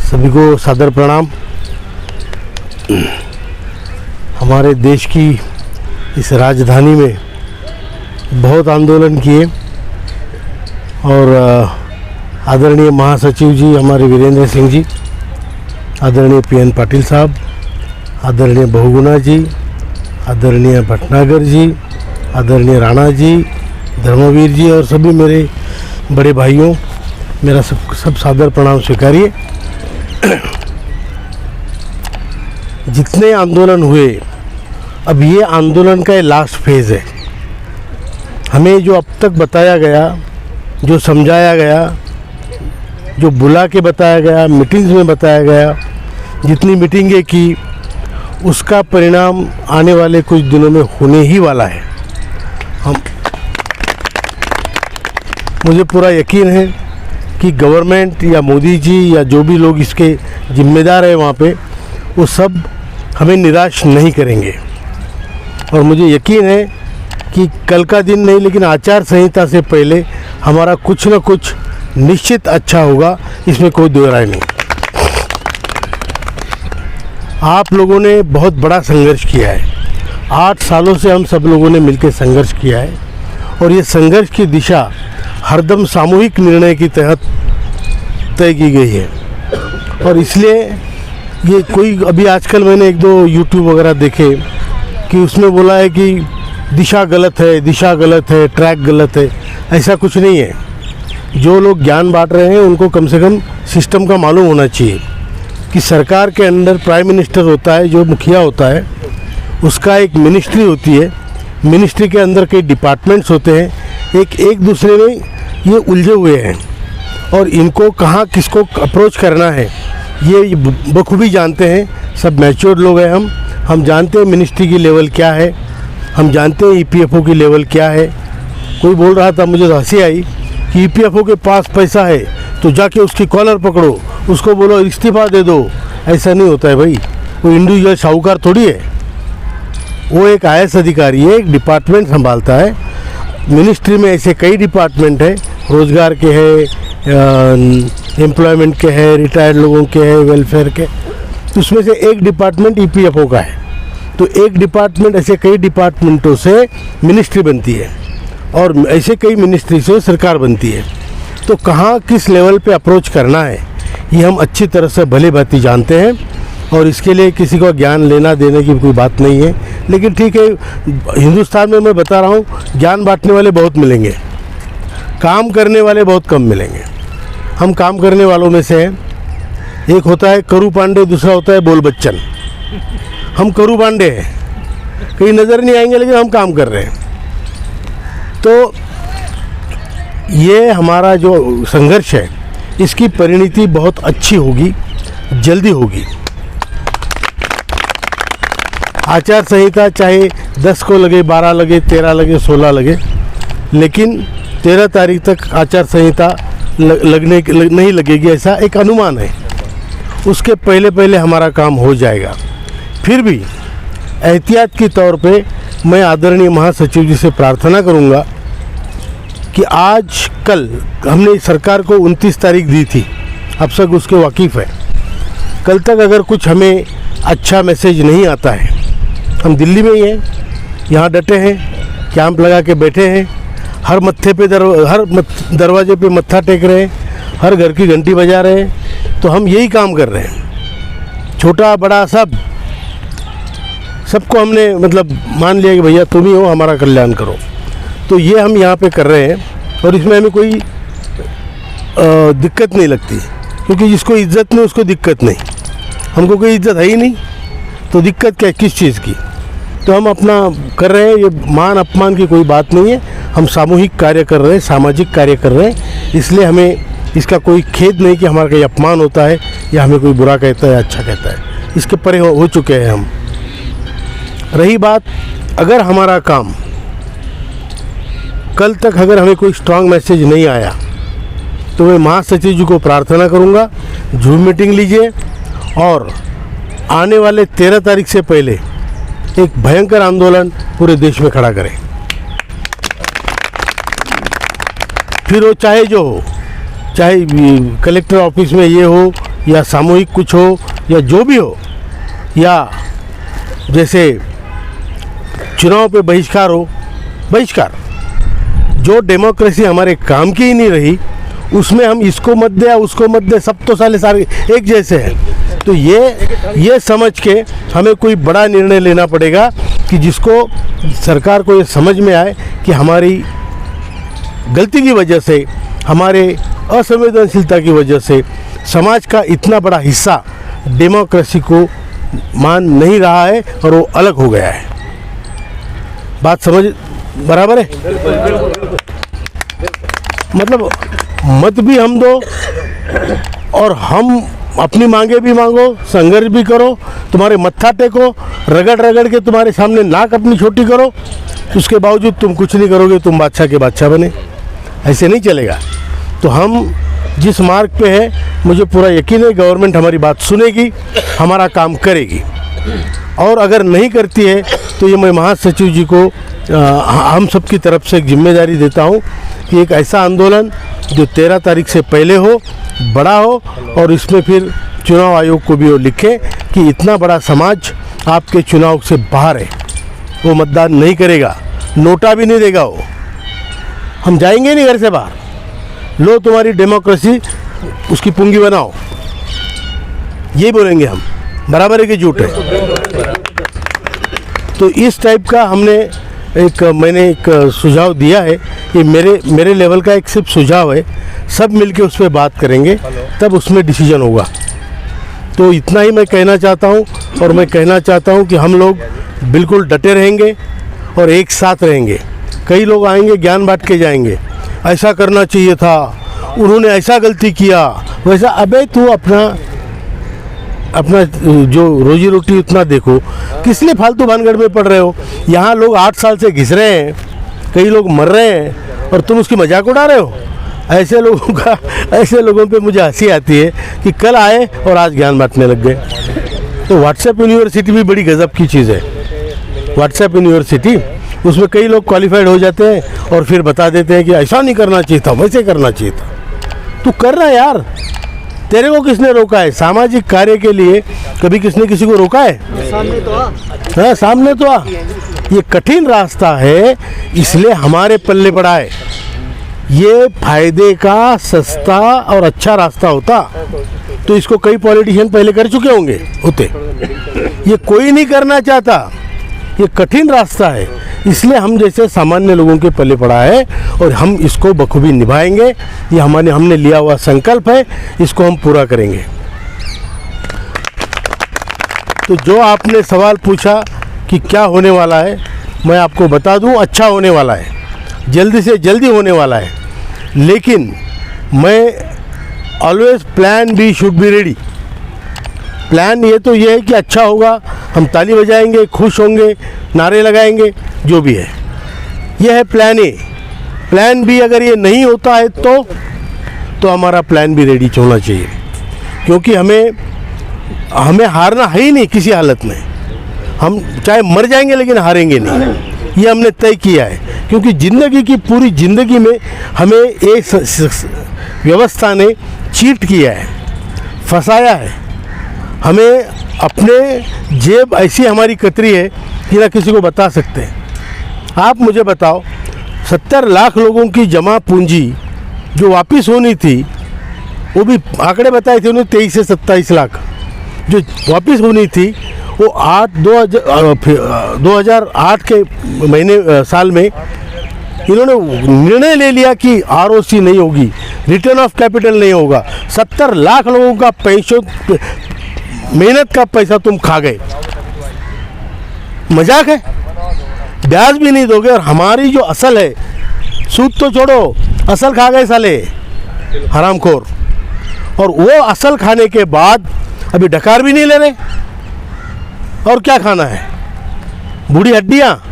सभी को सादर प्रणाम। हमारे देश की इस राजधानी में बहुत आंदोलन किए और आदरणीय महासचिव जी हमारे वीरेंद्र सिंह जी, आदरणीय PN पाटिल साहब, आदरणीय बहुगुणा जी, आदरणीय भटनागर जी, आदरणीय राणा जी, धर्मवीर जी और सभी मेरे बड़े भाइयों, मेरा सब सादर प्रणाम स्वीकारिए। जितने आंदोलन हुए, अब ये आंदोलन का लास्ट फेज़ है। हमें जो अब तक बताया गया, जो समझाया गया, जो बुला के बताया गया, मीटिंग्स में बताया गया, जितनी मीटिंगें की, उसका परिणाम आने वाले कुछ दिनों में होने ही वाला है। मुझे पूरा यकीन है कि गवर्नमेंट या मोदी जी या जो भी लोग इसके जिम्मेदार हैं वहाँ पे, वो सब हमें निराश नहीं करेंगे। और मुझे यकीन है कि कल का दिन नहीं, लेकिन आचार संहिता से पहले हमारा कुछ न कुछ निश्चित अच्छा होगा, इसमें कोई दो राय नहीं। आप लोगों ने बहुत बड़ा संघर्ष किया है। 8 सालों से हम सब लोगों ने मिलकर संघर्ष किया है और ये संघर्ष की दिशा हरदम सामूहिक निर्णय के तहत तय की गई है। और इसलिए ये कोई अभी आजकल मैंने 1-2 YouTube वगैरह देखे कि उसमें बोला है कि दिशा गलत है, ट्रैक गलत है। ऐसा कुछ नहीं है। जो लोग ज्ञान बांट रहे हैं उनको कम से कम सिस्टम का मालूम होना चाहिए कि सरकार के अंदर प्राइम मिनिस्टर होता है, जो मुखिया होता है, उसका एक मिनिस्ट्री होती है। मिनिस्ट्री के अंदर कई डिपार्टमेंट्स होते हैं, एक दूसरे में ये उलझे हुए हैं और इनको कहाँ किसको अप्रोच करना है ये बखूबी जानते हैं। सब मैच्योर्ड लोग हैं। हम जानते हैं मिनिस्ट्री की लेवल क्या है, हम जानते हैं EPFO की लेवल क्या है। कोई बोल रहा था, मुझे तो हंसी आई कि EPFO के पास पैसा है तो जाके उसकी कॉलर पकड़ो, उसको बोलो इस्तीफा दे दो। ऐसा नहीं होता है भाई, वो इंडिविजुअल साहूकार थोड़ी है। वो एक IAS अधिकारी है, एक डिपार्टमेंट संभालता है। मिनिस्ट्री में ऐसे कई डिपार्टमेंट है, रोज़गार के है, एम्प्लॉयमेंट के है, रिटायर्ड लोगों के है, वेलफेयर के। तो उसमें से एक डिपार्टमेंट EPFO का है। तो एक डिपार्टमेंट, ऐसे कई डिपार्टमेंटों से मिनिस्ट्री बनती है और ऐसे कई मिनिस्ट्री से सरकार बनती है। तो कहाँ किस लेवल पे अप्रोच करना है ये हम अच्छी तरह से भली भांति जानते हैं और इसके लिए किसी को ज्ञान लेना देने की कोई बात नहीं है। लेकिन ठीक है, हिंदुस्तान में मैं बता रहा हूँ, ज्ञान बांटने वाले बहुत मिलेंगे, काम करने वाले बहुत कम मिलेंगे। हम काम करने वालों में से हैं। एक होता है करू पांडे, दूसरा होता है बोल बच्चन। हम करू पांडे हैं, कहीं नज़र नहीं आएंगे लेकिन हम काम कर रहे हैं। तो ये हमारा जो संघर्ष है, इसकी परिणति बहुत अच्छी होगी, जल्दी होगी। आचार संहिता चाहे 10 को लगे, 12 लगे, 13 लगे, 16 लगे, लेकिन 13 तारीख तक आचार संहिता नहीं लगेगी, ऐसा एक अनुमान है। उसके पहले हमारा काम हो जाएगा। फिर भी एहतियात के तौर पे मैं आदरणीय महासचिव जी से प्रार्थना करूंगा कि आज कल हमने सरकार को 29 तारीख दी थी, अब तक उसके वाकिफ़ है। कल तक अगर कुछ हमें अच्छा मैसेज नहीं आता है, हम दिल्ली में ही हैं, यहाँ डटे हैं, कैंप लगा के बैठे हैं, हर दरवाजे पे मत्था टेक रहे हैं, हर घर की घंटी बजा रहे हैं। तो हम यही काम कर रहे हैं, छोटा बड़ा सबको हमने मतलब मान लिया कि भैया तुम ही हो, हमारा कल्याण करो। तो ये हम यहाँ पे कर रहे हैं और इसमें हमें कोई दिक्कत नहीं लगती, क्योंकि जिसको इज्जत नहीं उसको दिक्कत नहीं। हमको कोई इज्जत है ही नहीं, तो दिक्कत क्या, किस चीज़ की। तो हम अपना कर रहे हैं, ये मान अपमान की कोई बात नहीं है। हम सामूहिक कार्य कर रहे हैं, सामाजिक कार्य कर रहे हैं, इसलिए हमें इसका कोई खेद नहीं कि हमारा कोई अपमान होता है या हमें कोई बुरा कहता है या अच्छा कहता है। इसके परे हो चुके हैं हम। रही बात, अगर हमारा काम कल तक अगर हमें कोई स्ट्रांग मैसेज नहीं आया, तो मैं महासचिव जी को प्रार्थना करूंगा, जूम मीटिंग लीजिए और आने वाले 13 तारीख से पहले एक भयंकर आंदोलन पूरे देश में खड़ा करें। फिर वो चाहे जो हो, चाहे कलेक्टर ऑफिस में ये हो या सामूहिक कुछ हो या जो भी हो, या जैसे चुनाव पे बहिष्कार हो, बहिष्कार, जो डेमोक्रेसी हमारे काम की ही नहीं रही उसमें हम इसको मत दे या उसको मत दे, सब तो सारे एक जैसे हैं। तो ये समझ के हमें कोई बड़ा निर्णय लेना पड़ेगा कि जिसको सरकार को ये समझ में आए कि हमारी गलती की वजह से, हमारे असंवेदनशीलता की वजह से समाज का इतना बड़ा हिस्सा डेमोक्रेसी को मान नहीं रहा है और वो अलग हो गया है। बात समझ बराबर है? मतलब मत भी हम दो और हम अपनी मांगे भी मांगो, संघर्ष भी करो, तुम्हारे मत्था टेको, रगड़ के तुम्हारे सामने नाक अपनी छोटी करो, उसके बावजूद तुम कुछ नहीं करोगे, तुम बादशाह के बादशाह बने, ऐसे नहीं चलेगा। तो हम जिस मार्ग पे है, मुझे पूरा यकीन है गवर्नमेंट हमारी बात सुनेगी, हमारा काम करेगी। और अगर नहीं करती है तो ये मैं महासचिव जी को हम सब की तरफ से एक जिम्मेदारी देता हूँ कि एक ऐसा आंदोलन जो 13 तारीख से पहले हो, बड़ा हो, और इसमें फिर चुनाव आयोग को भी वो लिखे कि इतना बड़ा समाज आपके चुनाव से बाहर है, वो मतदान नहीं करेगा, नोटा भी नहीं देगा, वो हम जाएंगे नहीं घर से बाहर, लो तुम्हारी डेमोक्रेसी उसकी पुंगी बनाओ, ये बोलेंगे हम। बराबर है कि झूठ है? तो इस टाइप का मैंने एक सुझाव दिया है कि मेरे लेवल का एक सिर्फ सुझाव है, सब मिलके उस पर बात करेंगे तब उसमें डिसीजन होगा। तो इतना ही मैं कहना चाहता हूँ, और मैं कहना चाहता हूँ कि हम लोग बिल्कुल डटे रहेंगे और एक साथ रहेंगे। कई लोग आएंगे ज्ञान बांट के जाएंगे, ऐसा करना चाहिए था, उन्होंने ऐसा गलती किया वैसा। अबे तू अपना जो रोजी रोटी उतना देखो, किस लिए फालतू भानगढ़ में पड़ रहे हो? यहाँ लोग 8 साल से घिस रहे हैं, कई लोग मर रहे हैं और तुम उसकी मजाक उड़ा रहे हो। ऐसे लोगों पे मुझे हंसी आती है कि कल आए और आज ज्ञान बांटने लग गए। तो व्हाट्सएप यूनिवर्सिटी भी बड़ी गजब की चीज़ है। व्हाट्सएप यूनिवर्सिटी, उसमें कई लोग क्वालिफाइड हो जाते हैं और फिर बता देते हैं कि ऐसा नहीं करना चाहिए था, वैसे करना चाहिए था। तू कर रहा यार, तेरे को किसने रोका है? सामाजिक कार्य के लिए कभी किसने किसी को रोका है? सामने तो आ। हाँ, सामने तो आ। ये कठिन रास्ता है, इसलिए हमारे पल्ले पड़ा है। ये फायदे का सस्ता और अच्छा रास्ता होता तो इसको कई पॉलिटिशियन पहले कर चुके होते। ये कोई नहीं करना चाहता, ये कठिन रास्ता है, इसलिए हम जैसे सामान्य लोगों के पल्ले पड़ा है और हम इसको बखूबी निभाएंगे। ये हमने लिया हुआ संकल्प है, इसको हम पूरा करेंगे। तो जो आपने सवाल पूछा कि क्या होने वाला है, मैं आपको बता दूं, अच्छा होने वाला है, जल्दी से जल्दी होने वाला है। लेकिन मैं always plan B should be ready. Plan ये तो ये है कि अच्छा होगा, हम ताली बजाएंगे, खुश होंगे, नारे लगाएंगे, जो भी है, ये है प्लान ए। प्लान बी अगर ये नहीं होता है तो हमारा प्लान बी रेडी होना चाहिए, क्योंकि हमें हारना है ही नहीं किसी हालत में। हम चाहे मर जाएंगे लेकिन हारेंगे नहीं, ये हमने तय किया है। क्योंकि ज़िंदगी की पूरी ज़िंदगी में हमें एक व्यवस्था ने चीट किया है, फंसाया है। हमें अपने जेब ऐसी हमारी कतरी है कि ना किसी को बता सकते हैं। आप मुझे बताओ, 70 लाख लोगों की जमा पूंजी जो वापस होनी थी, वो भी आंकड़े बताए थे उन्होंने 23 से 27 लाख जो वापस होनी थी, वो 2008 के साल में इन्होंने निर्णय ले लिया कि आरओसी नहीं होगी, रिटर्न ऑफ कैपिटल नहीं होगा। 70 लाख लोगों का मेहनत का पैसा तुम खा गए। मजाक है? ब्याज भी नहीं दोगे और हमारी जो असल है, सूद तो छोड़ो, असल खा गए साले हरामखोर। और वो असल खाने के बाद अभी डकार भी नहीं ले रहे, और क्या खाना है? बूढ़ी हड्डियाँ।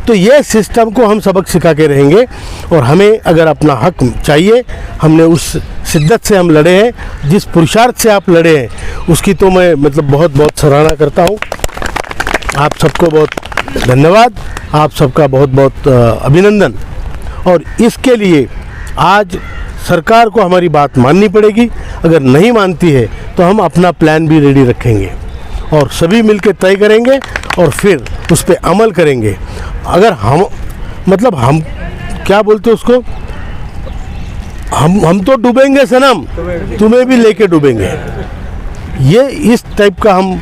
तो ये सिस्टम को हम सबक सिखा के रहेंगे और हमें अगर अपना हक चाहिए, हमने उस शिद्दत से हम लड़े हैं, जिस पुरुषार्थ से आप लड़े हैं उसकी तो मैं बहुत बहुत सराहना करता हूँ। आप सबको बहुत धन्यवाद, आप सबका बहुत बहुत अभिनंदन। और इसके लिए आज सरकार को हमारी बात माननी पड़ेगी। अगर नहीं मानती है तो हम अपना प्लान भी रेडी रखेंगे और सभी मिलकर तय करेंगे और फिर उस पर अमल करेंगे। अगर हम क्या बोलते हैं उसको, हम तो डूबेंगे सनम, तुम्हें भी लेके डूबेंगे। ये इस टाइप का हम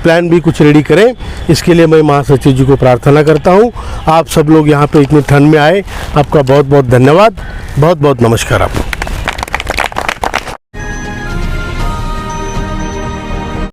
प्लान भी कुछ रेडी करें। इसके लिए मैं महासचिव जी को प्रार्थना करता हूँ। आप सब लोग यहाँ पे इतनी ठंड में आए, आपका बहुत बहुत धन्यवाद। बहुत बहुत नमस्कार आपको।